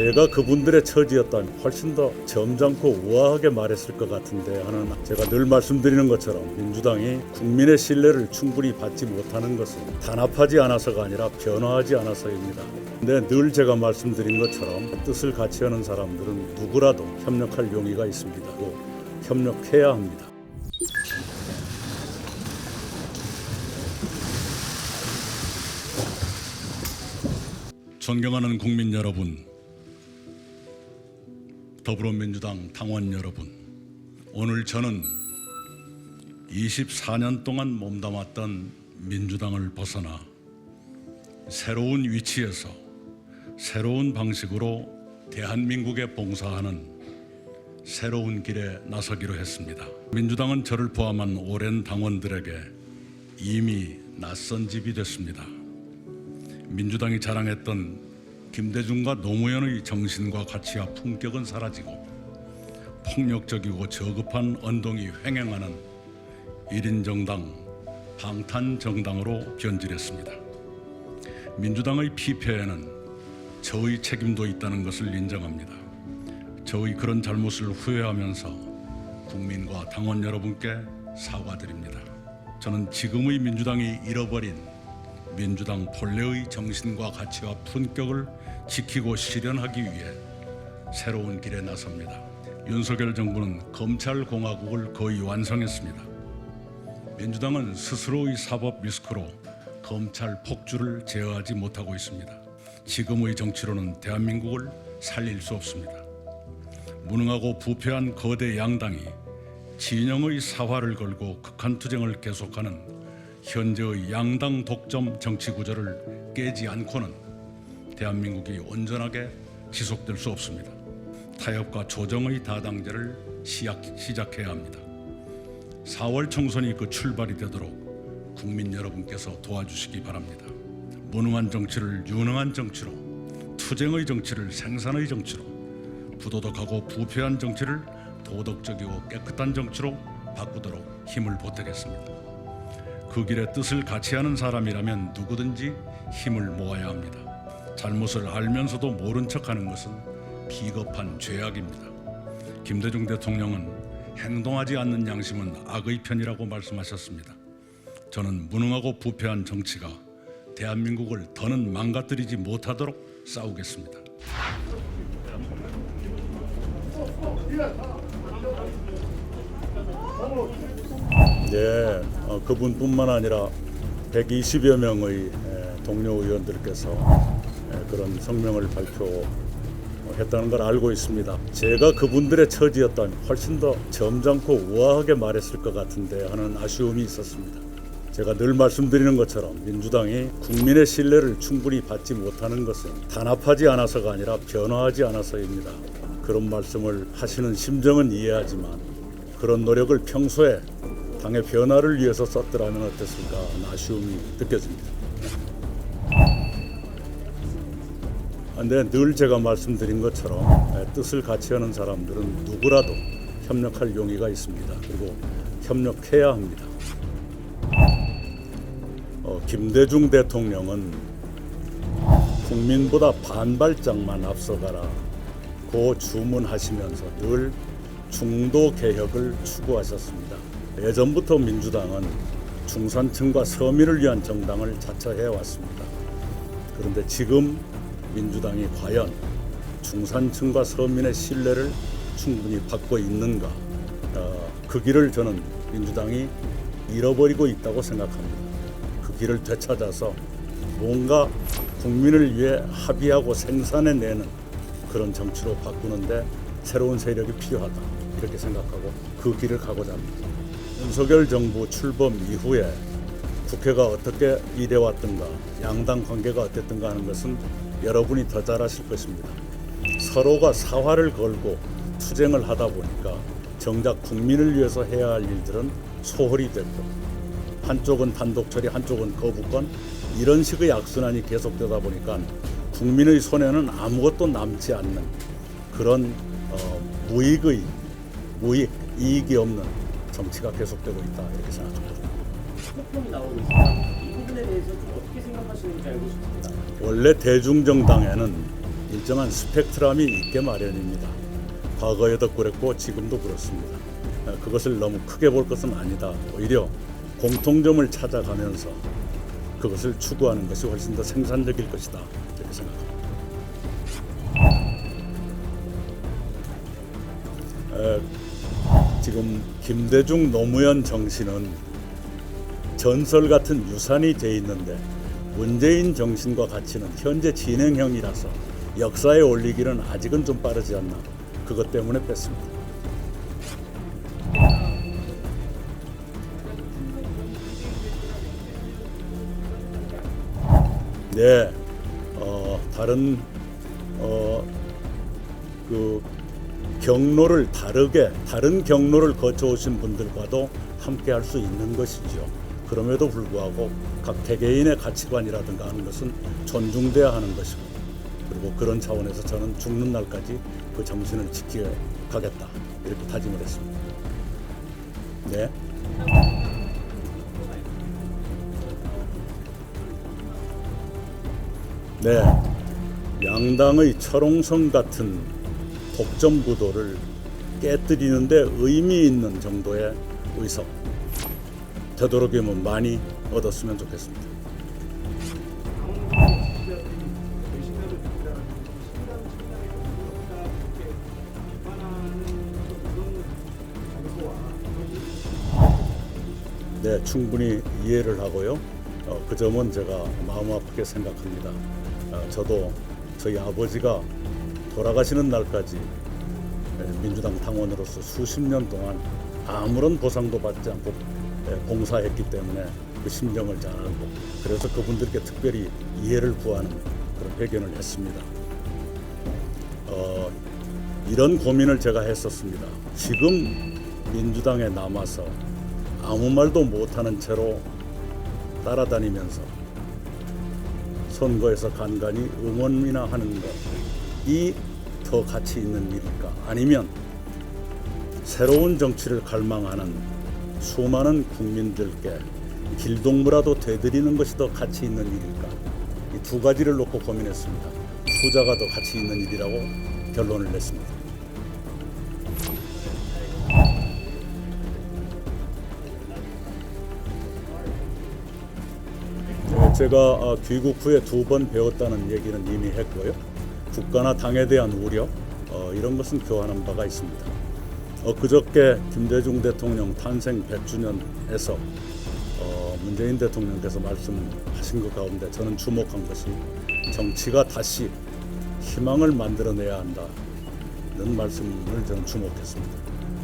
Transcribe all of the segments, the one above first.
제가 그분들의 처지였다면 훨씬 더 점잖고 우아하게 말했을 것 같은데 하는, 제가 늘 말씀드리는 것처럼 민주당이 국민의 신뢰를 충분히 받지 못하는 것은 단합하지 않아서가 아니라 변화하지 않아서입니다. 근데 늘 제가 말씀드린 것처럼 뜻을 같이 하는 사람들은 누구라도 협력할 용의가 있습니다. 또 협력해야 합니다. 존경하는 국민 여러분, 더불어민주당 당원 여러분, 오늘 저는 24년 동안 몸담았던 민주당을 벗어나 새로운 위치에서 새로운 방식으로 대한민국에 봉사하는 새로운 길에 나서기로 했습니다. 민주당은 저를 포함한 오랜 당원들에게 이미 낯선 집이 됐습니다. 민주당이 자랑했던 김대중과 노무현의 정신과 가치와 품격은 사라지고 폭력적이고 저급한 언동이 횡행하는 1인 정당, 방탄 정당으로 변질했습니다. 민주당의 피폐에는 저의 책임도 있다는 것을 인정합니다. 저의 그런 잘못을 후회하면서 국민과 당원 여러분께 사과드립니다. 저는 지금의 민주당이 잃어버린 민주당 본래의 정신과 가치와 품격을 지키고 실현하기 위해 새로운 길에 나섭니다. 윤석열 정부는 검찰공화국을 거의 완성했습니다. 민주당은 스스로의 사법 리스크로 검찰 폭주를 제어하지 못하고 있습니다. 지금의 정치로는 대한민국을 살릴 수 없습니다. 무능하고 부패한 거대 양당이 진영의 사활을 걸고 극한투쟁을 계속하는 현재의 양당 독점 정치 구조를 깨지 않고는 대한민국이 온전하게 지속될 수 없습니다. 타협과 조정의 다당제를 시작해야 합니다. 4월 총선이 그 출발이 되도록 국민 여러분께서 도와주시기 바랍니다. 무능한 정치를 유능한 정치로, 투쟁의 정치를 생산의 정치로, 부도덕하고 부패한 정치를 도덕적이고 깨끗한 정치로 바꾸도록 힘을 보태겠습니다. 그 길에 뜻을 같이 하는 사람이라면 누구든지 힘을 모아야 합니다. 잘못을 알면서도 모른 척하는 것은 비겁한 죄악입니다. 김대중 대통령은 행동하지 않는 양심은 악의 편이라고 말씀하셨습니다. 저는 무능하고 부패한 정치가 대한민국을 더는 망가뜨리지 못하도록 싸우겠습니다. 네, 그분뿐만 아니라 120여 명의 동료 의원들께서 그런 성명을 발표했다는 걸 알고 있습니다. 제가 그분들의 처지였다면 훨씬 더 점잖고 우아하게 말했을 것 같은데 하는 아쉬움이 있었습니다. 제가 늘 말씀드리는 것처럼 민주당이 국민의 신뢰를 충분히 받지 못하는 것은 단합하지 않아서가 아니라 변화하지 않아서입니다. 그런 말씀을 하시는 심정은 이해하지만 그런 노력을 평소에 당의 변화를 위해서 썼더라면 어땠을까 하는 아쉬움이 느껴집니다. 그런데 늘 제가 말씀드린 것처럼 뜻을 같이 하는 사람들은 누구라도 협력할 용의가 있습니다. 그리고 협력해야 합니다. 김대중 대통령은 국민보다 반발짝만 앞서가라 고 주문하시면서 늘 중도 개혁을 추구하셨습니다. 예전부터 민주당은 중산층과 서민을 위한 정당을 자처해 왔습니다. 그런데 지금 민주당이 과연 중산층과 서민의 신뢰를 충분히 받고 있는가? 그 길을 저는 민주당이 잃어버리고 있다고 생각합니다. 그 길을 되찾아서 뭔가 국민을 위해 합의하고 생산해내는 그런 정치로 바꾸는데 새로운 세력이 필요하다, 이렇게 생각하고 그 길을 가고자 합니다. 윤석열 정부 출범 이후에 국회가 어떻게 일해왔던가, 양당 관계가 어땠던가 하는 것은 여러분이 더 잘 아실 것입니다. 서로가 사활을 걸고 투쟁을 하다 보니까 정작 국민을 위해서 해야 할 일들은 소홀히 됐고, 한쪽은 단독 처리, 한쪽은 거부권, 이런 식의 악순환이 계속되다 보니까 국민의 손에는 아무것도 남지 않는 그런 무익, 이익이 없는 정치가 계속되고 있다, 이렇게 생각합니다. 폭풍이 나오고 있습니다. 이 부분에 대해서 좀 어떻게 생각하시는지 알고 싶습니다. 원래 대중정당에는 일정한 스펙트럼이 있게 마련입니다. 과거에도 그랬고 지금도 그렇습니다. 그것을 너무 크게 볼 것은 아니다. 오히려 공통점을 찾아가면서 그것을 추구하는 것이 훨씬 더 생산적일 것이다. 이렇게 생각합니다. 지금 김대중 노무현 정신은 전설 같은 유산이 돼 있는데 문재인 정신과 가치는 현재 진행형이라서 역사에 올리기는 아직은 좀 빠르지 않나. 그것 때문에 뺐습니다. 네, 다른 그 경로를 다른 경로를 거쳐오신 분들과도 함께 할 수 있는 것이죠. 그럼에도 불구하고 각 개개인의 가치관이라든가 하는 것은 존중돼야 하는 것이고, 그리고 그런 차원에서 저는 죽는 날까지 그 정신을 지켜가겠다 이렇게 다짐을 했습니다. 네. 네, 양당의 철옹성 같은 독점 구도를 깨뜨리는데 의미 있는 정도의 의석, 되도록이면 많이 얻었으면 좋겠습니다. 네, 충분히 이해를 하고요. 그 점은 제가 마음 아프게 생각합니다. 저도 저희 아버지가 돌아가시는 날까지 민주당 당원으로서 수십 년 동안 아무런 보상도 받지 않고 봉사했기 때문에 그 심정을 잘 알고, 그래서 그분들께 특별히 이해를 구하는 그런 회견을 했습니다. 이런 고민을 제가 했었습니다. 지금 민주당에 남아서 아무 말도 못하는 채로 따라다니면서 선거에서 간간히 응원이나 하는 것이 더 가치 있는 일일까? 아니면 새로운 정치를 갈망하는 수많은 국민들께 길동무라도 되드리는 것이 더 가치 있는 일일까? 이 두 가지를 놓고 고민했습니다. 후자가 더 가치 있는 일이라고 결론을 냈습니다. 제가 귀국 후에 2번 배웠다는 얘기는 이미 했고요. 국가나 당에 대한 우려, 이런 것은 교환한 바가 있습니다. 그저께 김대중 대통령 탄생 100주년에서 문재인 대통령께서 말씀하신 것 가운데 저는 주목한 것이 정치가 다시 희망을 만들어내야 한다는 말씀을 저는 주목했습니다.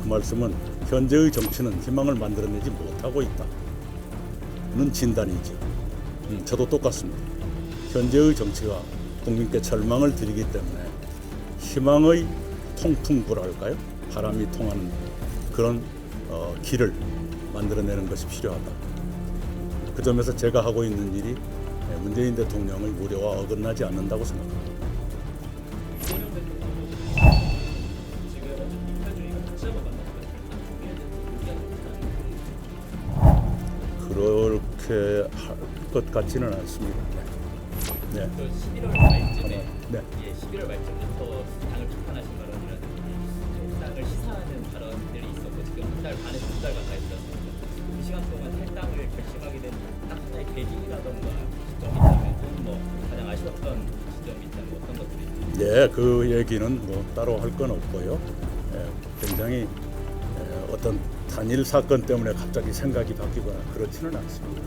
그 말씀은 현재의 정치는 희망을 만들어내지 못하고 있다는 진단이죠. 저도 똑같습니다. 현재의 정치가 국민께 절망을 드리기 때문에 희망의 통풍구랄까요? 바람이 통하는 그런 길을 만들어내는 것이 필요하다. 그 점에서 제가 하고 있는 일이 문재인 대통령의 우려와 어긋나지 않는다고 생각합니다. 그렇게 할 것 같지는 않습니다. 네. 11월 말쯤에 네. 11월 말쯤부터 당을 비판하신 발언이라든지 탈당을 시사하는 발언들이 있었고 지금 한 달 반에서 2달 가까이 지났습니다. 그 시간 동안 탈당을 결심하게 된 딱 하나의 계기라던가 시점이 있다면 또는 뭐 가장 아쉬웠던 시점이 있다면 어떤 것들이 있습니까? 네, 그 얘기는 뭐 따로 할 건 없고요. 굉장히 어떤 단일 사건 때문에 갑자기 생각이 바뀌거나 그렇지는 않습니다.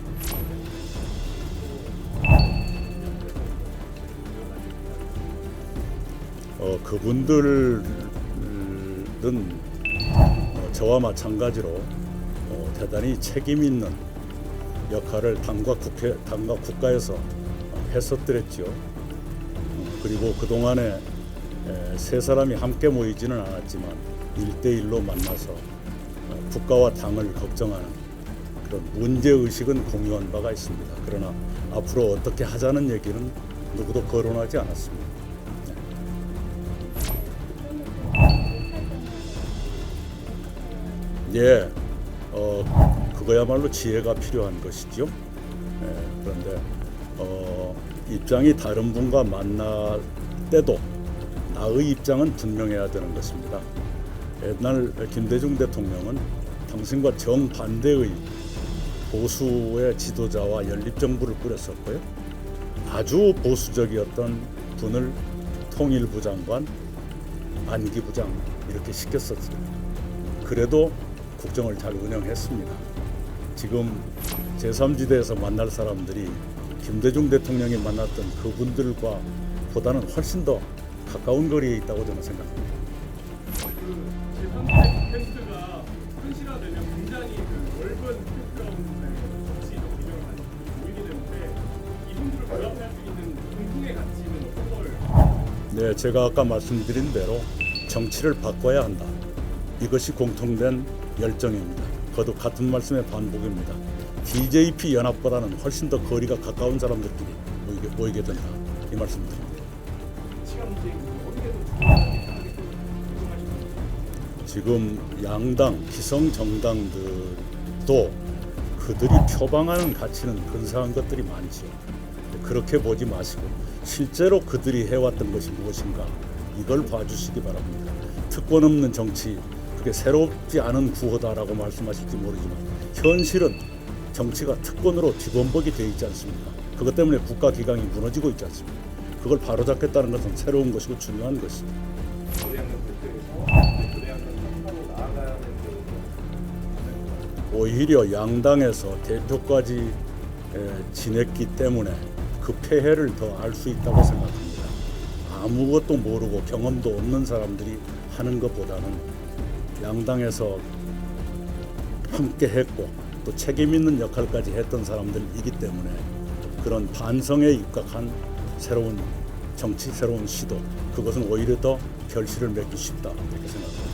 그분들은 저와 마찬가지로 대단히 책임 있는 역할을 당과 국가에서 했었더랬죠. 그리고 그동안에 세 사람이 함께 모이지는 않았지만 1대1로 만나서 국가와 당을 걱정하는 그런 문제의식은 공유한 바가 있습니다. 그러나 앞으로 어떻게 하자는 얘기는 누구도 거론하지 않았습니다. 예, 그거야말로 지혜가 필요한 것이죠. 그런데 입장이 다른 분과 만날 때도 나의 입장은 분명해야 되는 것입니다. 옛날 김대중 대통령은 당신과 정반대의 보수의 지도자와 연립정부를 꾸렸었고요. 아주 보수적이었던 분을 통일부 장관, 안기부 장 이렇게 시켰었어요. 그래도 국정을 잘 운영했습니다. 지금 제3지대에서 만날 사람들이 김대중 대통령이 만났던 그분들과 보다는 훨씬 더 가까운 거리에 있다고 저는 생각합니다. 그 제3의 펜스가 현실화되면 굉장히 그 넓은 백그라운드의 정치적 비전을 가지고 보이게 되는데 이분들을 결합할 수 있는 공통의 가치는 어떤 걸? 네, 제가 아까 말씀드린 대로 정치를 바꿔야 한다. 이것이 공통된 열정입니다. 그것도 같은 말씀의 반복입니다. DJP 연합보다는 훨씬 더 거리가 가까운 사람들끼리 모이게 된다. 이 말씀드립니다. 시간 문제 어떻게 더 중요하게 조정하시는 지금 양당, 기성 정당들도 그들이 표방하는 가치는 근사한 것들이 많죠. 그렇게 보지 마시고 실제로 그들이 해왔던 것이 무엇인가 이걸 봐주시기 바랍니다. 특권 없는 정치, 그게 새롭지 않은 구호다라고 말씀하실지 모르지만 현실은 정치가 특권으로 뒤범벅이 되어 있지 않습니까? 그것 때문에 국가기강이 무너지고 있지 않습니까? 그걸 바로잡겠다는 것은 새로운 것이고 중요한 것입니다. 오히려 양당에서 대표까지 지냈기 때문에 그 폐해를 더 알 수 있다고 생각합니다. 아무것도 모르고 경험도 없는 사람들이 하는 것보다는 양당에서 함께 했고 또 책임 있는 역할까지 했던 사람들이기 때문에 그런 반성에 입각한 새로운 정치, 새로운 시도, 그것은 오히려 더 결실을 맺기 쉽다 이렇게 생각합니다.